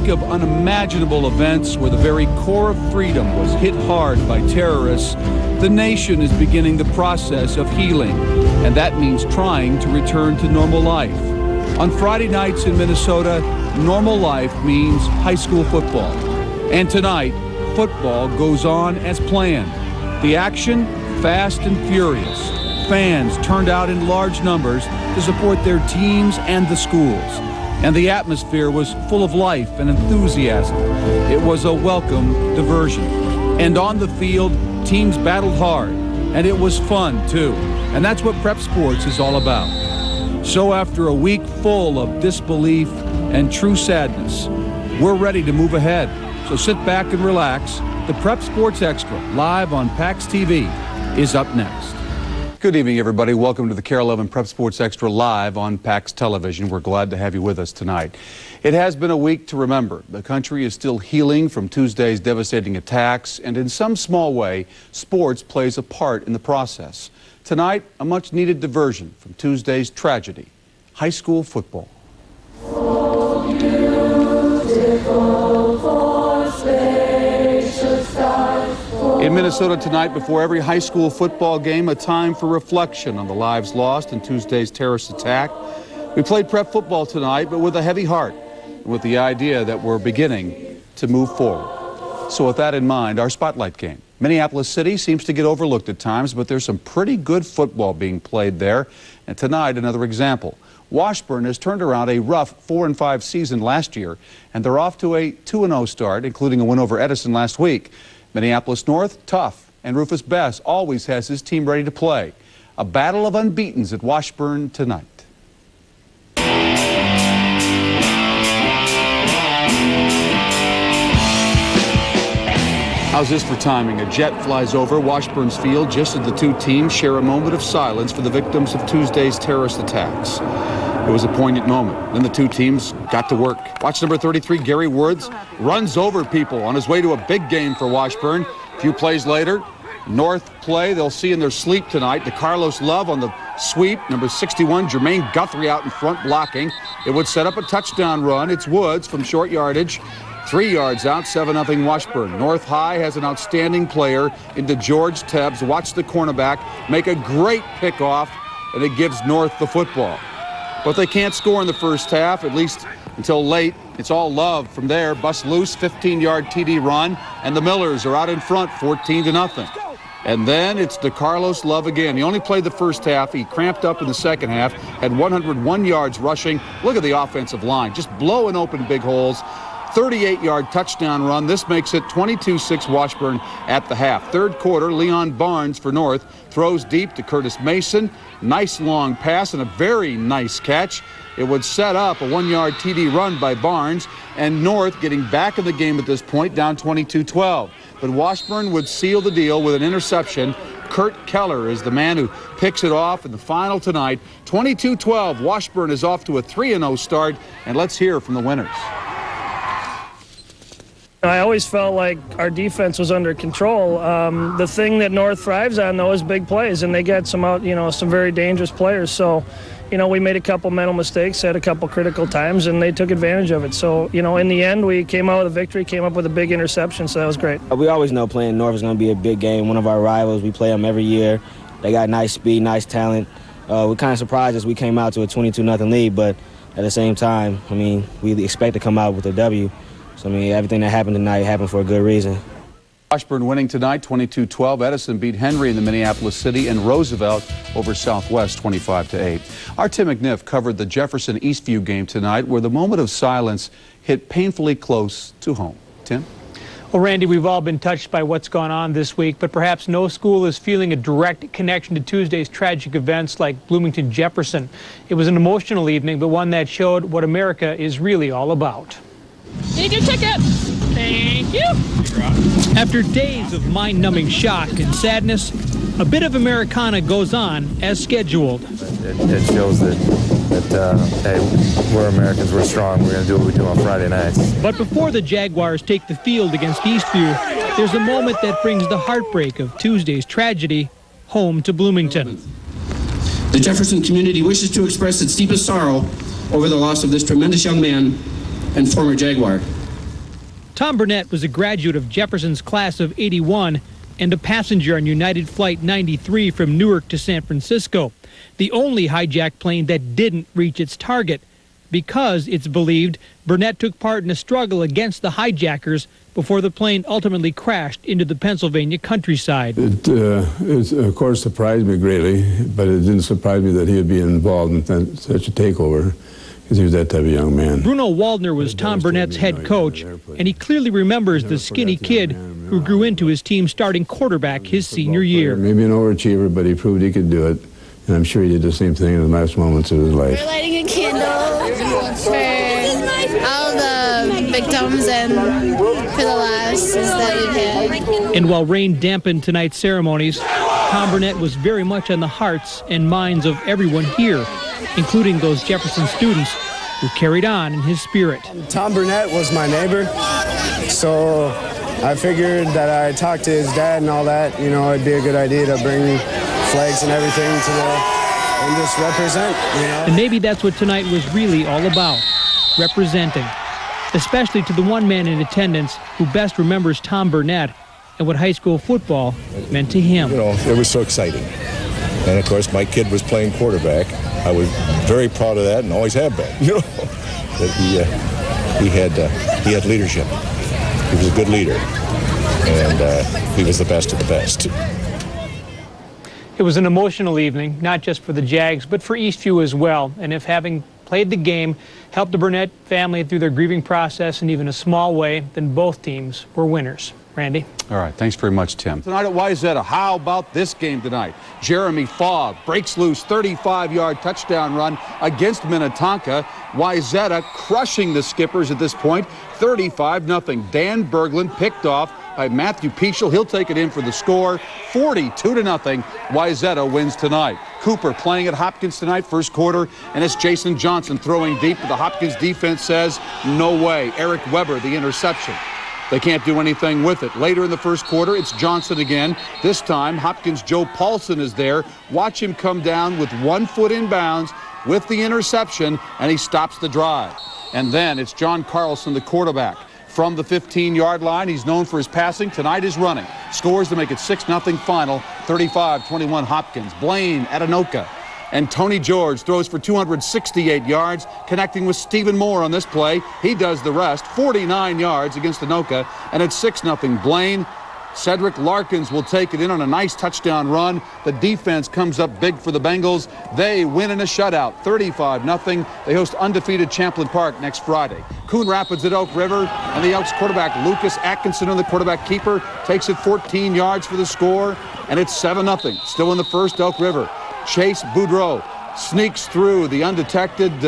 week of unimaginable events where the very core of freedom was hit hard by terrorists, the nation is beginning the process of healing, and that means trying to return to normal life. On Friday nights in Minnesota, normal life means high school football. And tonight, football goes on as planned. The action, fast and furious. Fans turned out in large numbers to support their teams and the schools. And the atmosphere was full of life and enthusiasm. It was a welcome diversion. And on the field, teams battled hard. And it was fun, too. And that's what prep sports is all about. So after a week full of disbelief and true sadness, we're ready to move ahead. So sit back and relax. The Prep Sports Extra, live on PAX TV, is up next. Good evening, everybody. Welcome to the Kare11 Prep Sports Extra live on PAX Television. We're glad to have you with us tonight. It has been a week to remember. The country is still healing from Tuesday's devastating attacks, and in some small way, sports plays a part in the process. Tonight, a much-needed diversion from Tuesday's tragedy, high school football. Oh, beautiful for spacious skies. In Minnesota tonight, before every high school football game, a time for reflection on the lives lost in Tuesday's terrorist attack. We played prep football tonight, but with a heavy heart, with the idea that we're beginning to move forward. So with that in mind, our spotlight game. Minneapolis City seems to get overlooked at times, but there's some pretty good football being played there. And tonight, another example. Washburn has turned around a rough 4-5 season last year, and they're off to a 2-0 start, including a win over Edison last week. Minneapolis North, tough, and Rufus Bess always has his team ready to play. A battle of unbeatens at Washburn tonight. How's this for timing? A jet flies over Washburn's field just as the two teams share a moment of silence for the victims of Tuesday's terrorist attacks. It was a poignant moment. Then the two teams got to work. Watch number 33, Gary Woods, runs over people on his way to a big game for Washburn. A few plays later, North play they'll see in their sleep tonight. DeCarlos Love on the sweep. Number 61, Jermaine Guthrie out in front blocking. It would set up a touchdown run. It's Woods from short yardage. 3 yards out, 7-0 Washburn. North High has an outstanding player into George Tebbs. Watch the cornerback make a great pickoff, and it gives North the football. But they can't score in the first half, at least until late. It's all Love from there. Bust loose, 15-yard TD run, and the Millers are out in front, 14-0. And then it's DeCarlos Love again. He only played the first half. He cramped up in the second half, had 101 yards rushing. Look at the offensive line, just blowing open big holes. 38-yard touchdown run. This makes it 22-6 Washburn at the half. Third quarter, Leon Barnes for North throws deep to Curtis Mason. Nice long pass and a very nice catch. It would set up a 1-yard TD run by Barnes, and North getting back in the game at this point, down 22-12. But Washburn would seal the deal with an interception. Kurt Keller is the man who picks it off in the final tonight. 22-12, Washburn is off to a 3-0 start, and let's hear from the winners. I always felt like our defense was under control. The thing that North thrives on, though, is big plays, and they get some some very dangerous players. So, we made a couple mental mistakes at a couple critical times, and they took advantage of it. So, in the end, we came out with a victory, came up with a big interception, so that was great. We always know playing North is going to be a big game, one of our rivals. We play them every year. They got nice speed, nice talent. We're kind of surprised as we came out to a 22-0 lead, but at the same time, we expect to come out with a W. So, everything that happened tonight happened for a good reason. Washburn winning tonight, 22-12. Edison beat Henry in the Minneapolis City, and Roosevelt over Southwest, 25-8. Our Tim McNiff covered the Jefferson Eastview game tonight, where the moment of silence hit painfully close to home. Tim? Well, Randy, we've all been touched by what's gone on this week, but perhaps no school is feeling a direct connection to Tuesday's tragic events like Bloomington Jefferson. It was an emotional evening, but one that showed what America is really all about. Need your ticket. Thank you. After days of mind-numbing shock and sadness, a bit of Americana goes on as scheduled. It shows that hey, we're Americans, we're strong, we're going to do what we do on Friday nights. But before the Jaguars take the field against Eastview, there's a moment that brings the heartbreak of Tuesday's tragedy home to Bloomington. The Jefferson community wishes to express its deepest sorrow over the loss of this tremendous young man and former Jaguar. Tom Burnett was a graduate of Jefferson's class of '81 and a passenger on United Flight 93 from Newark to San Francisco, the only hijacked plane that didn't reach its target, because it's believed Burnett took part in a struggle against the hijackers before the plane ultimately crashed into the Pennsylvania countryside. It, of course, surprised me greatly, but it didn't surprise me that he would be involved in such a takeover, because he was that type of young man. Bruno Waldner was Tom Burnett's head coach, and he clearly remembers the skinny kid who grew into his team's starting quarterback his senior year. Maybe an overachiever, but he proved he could do it, and I'm sure he did the same thing in the last moments of his life. We're lighting a candle for all the victims and for the losses that we've had. And while rain dampened tonight's ceremonies, Tom Burnett was very much on the hearts and minds of everyone here, including those Jefferson students who carried on in his spirit. Tom Burnett was my neighbor, so I figured that I talked to his dad and all that, you know, it'd be a good idea to bring flags and everything to and just represent, you know. And maybe that's what tonight was really all about, representing, especially to the one man in attendance who best remembers Tom Burnett and what high school football meant to him. You know, it was so exciting. And of course, my kid was playing quarterback. I was very proud of that and always have been, you know, that he had leadership. He was a good leader, and he was the best of the best. It was an emotional evening, not just for the Jags, but for Eastview as well. And if having played the game helped the Burnett family through their grieving process in even a small way, then both teams were winners. Randy? All right, thanks very much, Tim. Tonight at Wayzata, how about this game tonight? Jeremy Fogg breaks loose, 35-yard touchdown run against Minnetonka. Wayzata crushing the Skippers at this point, 35-0. Dan Berglund picked off by Matthew Peachel. He'll take it in for the score, 42-0. Wayzata wins tonight. Cooper playing at Hopkins tonight, first quarter, and it's Jason Johnson throwing deep, but the Hopkins defense says, no way. Eric Weber, the interception. They can't do anything with it. Later in the first quarter, it's Johnson again. This time, Hopkins' Joe Paulson is there. Watch him come down with 1 foot in bounds with the interception, and he stops the drive. And then it's John Carlson, the quarterback. From the 15-yard line, he's known for his passing. Tonight is running. Scores to make it 6-0 final, 35-21 Hopkins. Blaine Adenoka. And Tony George throws for 268 yards, connecting with Stephen Moore on this play. He does the rest, 49 yards against Anoka, and it's 6-0 Blaine. Cedric Larkins will take it in on a nice touchdown run. The defense comes up big for the Bengals. They win in a shutout, 35-0. They host undefeated Champlin Park next Friday. Coon Rapids at Elk River, and the Elks quarterback Lucas Atkinson, on the quarterback keeper, takes it 14 yards for the score, and it's 7-0. Still in the first, Elk River. Chase Boudreau sneaks through the undetected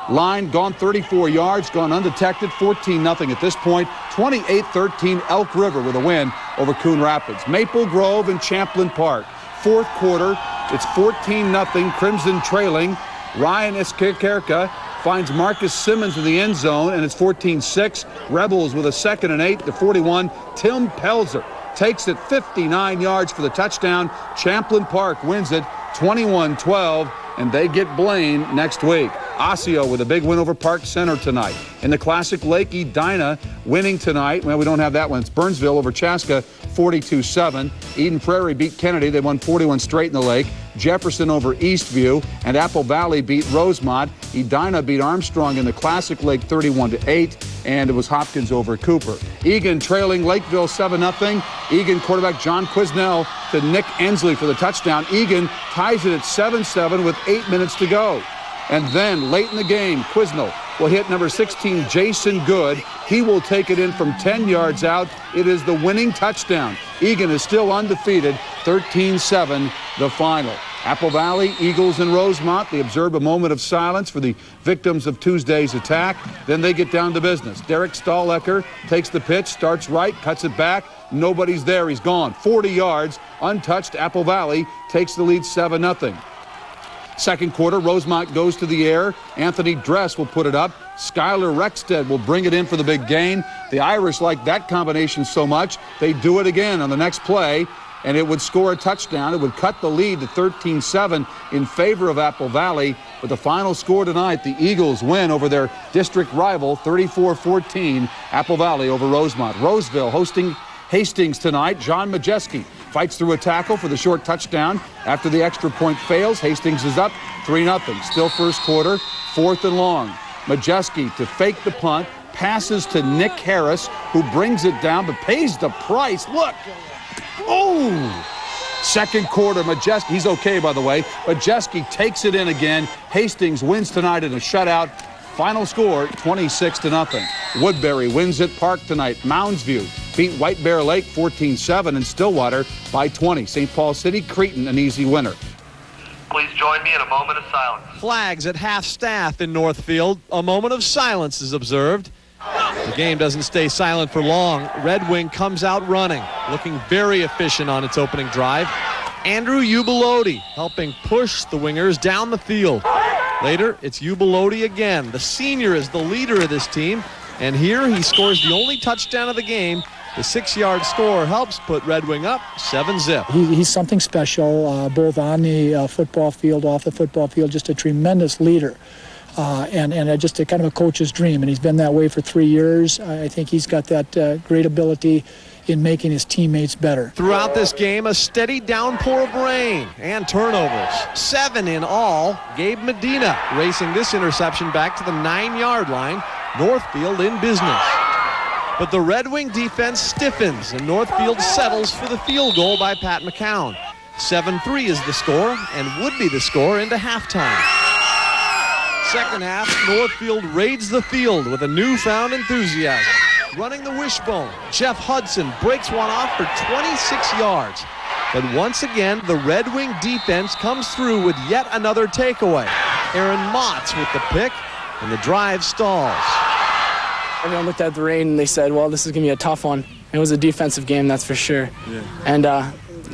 line, gone 34 yards, gone undetected, 14-0 at this point. 28-13 Elk River with a win over Coon Rapids. Maple Grove and Champlin Park. Fourth quarter, it's 14-0, Crimson trailing. Ryan Esquerca finds Marcus Simmons in the end zone, and it's 14-6. Rebels with a 2nd and 8 to 41. Tim Pelzer takes it 59 yards for the touchdown. Champlin Park wins it 21-12, and they get Blaine next week. Osseo with a big win over Park Center tonight. In the Classic Lake, Edina winning tonight. Well, we don't have that one. It's Burnsville over Chaska, 42-7. Eden Prairie beat Kennedy. They won 41 straight in the Lake. Jefferson over Eastview, and Apple Valley beat Rosemont. Edina beat Armstrong in the Classic Lake 31-8, and it was Hopkins over Cooper. Egan trailing Lakeville 7-0. Egan quarterback John Quisnell to Nick Ensley for the touchdown. Egan ties it at 7-7 with 8 minutes to go. And then late in the game, Quisnell will hit number 16, Jason Good. He will take it in from 10 yards out. It is the winning touchdown. Egan is still undefeated, 13-7 the final. Apple Valley, Eagles, and Rosemont, they observe a moment of silence for the victims of Tuesday's attack. Then they get down to business. Derek Stahlecker takes the pitch, starts right, cuts it back. Nobody's there. He's gone. 40 yards, untouched. Apple Valley takes the lead 7-0. Second quarter, Rosemont goes to the air. Anthony Dress will put it up. Skylar Rexted will bring it in for the big gain. The Irish like that combination so much, they do it again on the next play. and it would score a touchdown. It would cut the lead to 13-7 in favor of Apple Valley. But the final score tonight, the Eagles win over their district rival, 34-14, Apple Valley over Rosemont. Roseville hosting Hastings tonight. John Majeski fights through a tackle for the short touchdown. After the extra point fails, Hastings is up 3-0. Still first quarter, 4th and long. Majeski to fake the punt, passes to Nick Harris, who brings it down but pays the price. Look. Oh! Second quarter, Majeski, he's okay, by the way. Majeski takes it in again. Hastings wins tonight in a shutout. Final score, 26-0. Woodbury wins at Park tonight. Moundsview beat White Bear Lake 14-7 and Stillwater by 20. St. Paul City, Cretin, an easy winner. Please join me in a moment of silence. Flags at half-staff in Northfield. A moment of silence is observed. The game doesn't stay silent for long. Red Wing comes out running, looking very efficient on its opening drive. Andrew Ubalodi helping push the Wingers down the field. Later, it's Ubalodi again. The senior is the leader of this team, and here he scores the only touchdown of the game. The 6-yard score helps put Red Wing up 7-zip. He's something special, both on the football field, off the football field, just a tremendous leader. And just a kind of a coach's dream, and he's been that way for 3 years. I think he's got that great ability in making his teammates better. Throughout this game, a steady downpour of rain and turnovers. 7 in all. Gabe Medina racing this interception back to the 9-yard line. Northfield in business. But the Red Wing defense stiffens, and Northfield settles for the field goal by Pat McCown. 7-3 is the score, and would be the score into halftime. Second half, Northfield raids the field with a newfound enthusiasm. Running the wishbone, Jeff Hudson breaks one off for 26 yards. But once again, the Red Wing defense comes through with yet another takeaway. Aaron Motts with the pick, and the drive stalls. Everyone looked at the rain and they said, well, this is going to be a tough one. It was a defensive game, that's for sure. Yeah. And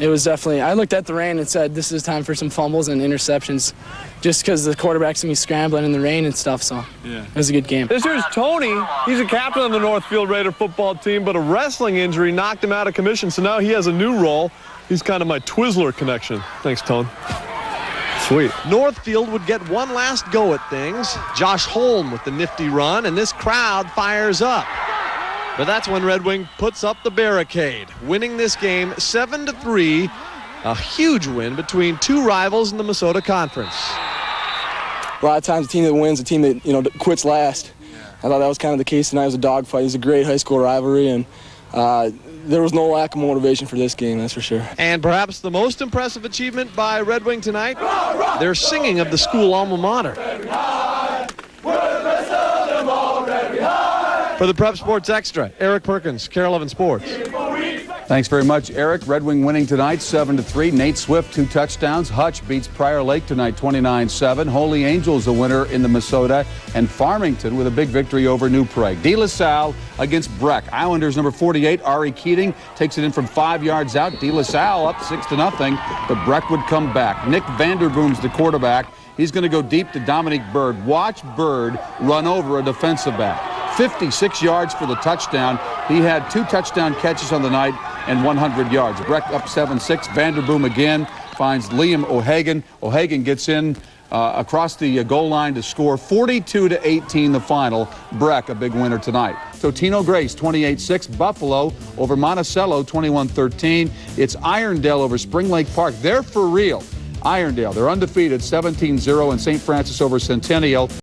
it was definitely, I looked at the rain and said, this is time for some fumbles and interceptions, just because the quarterback's going to be scrambling in the rain and stuff, so yeah. It was a good game. This here's Tony. He's a captain on the Northfield Raider football team, but a wrestling injury knocked him out of commission, so now he has a new role. He's kind of my Twizzler connection. Thanks, Tone. Sweet. Northfield would get one last go at things. Josh Holm with the nifty run, and this crowd fires up. But that's when Red Wing puts up the barricade, winning this game 7-3, a huge win between two rivals in the Minnesota Conference. A lot of times the team that wins, the team that quits last. I thought that was kind of the case tonight. It was a dogfight. It was a great high school rivalry, and there was no lack of motivation for this game, that's for sure. And perhaps the most impressive achievement by Red Wing tonight, their singing of the school alma mater. For the Prep Sports Extra, Eric Perkins, Kare11 Sports. Thanks very much, Eric. Red Wing winning tonight 7-3. Nate Swift, 2 touchdowns. Hutch beats Prior Lake tonight 29-7. Holy Angels a winner in the Minnesota. And Farmington with a big victory over New Prague. DeLaSalle against Breck. Islanders number 48, Ari Keating, takes it in from 5 yards out. DeLaSalle up 6-0, but Breck would come back. Nick Vanderboom's the quarterback. He's going to go deep to Dominic Bird. Watch Bird run over a defensive back. 56 yards for the touchdown. He had 2 touchdown catches on the night and 100 yards. Breck up 7-6. Vanderboom again finds Liam O'Hagan. O'Hagan gets in across the goal line to score 42-18 the final. Breck a big winner tonight. Totino Grace 28-6. Buffalo over Monticello 21-13. It's Irondale over Spring Lake Park. They're for real. Irondale, they're undefeated 17-0, and St. Francis over Centennial.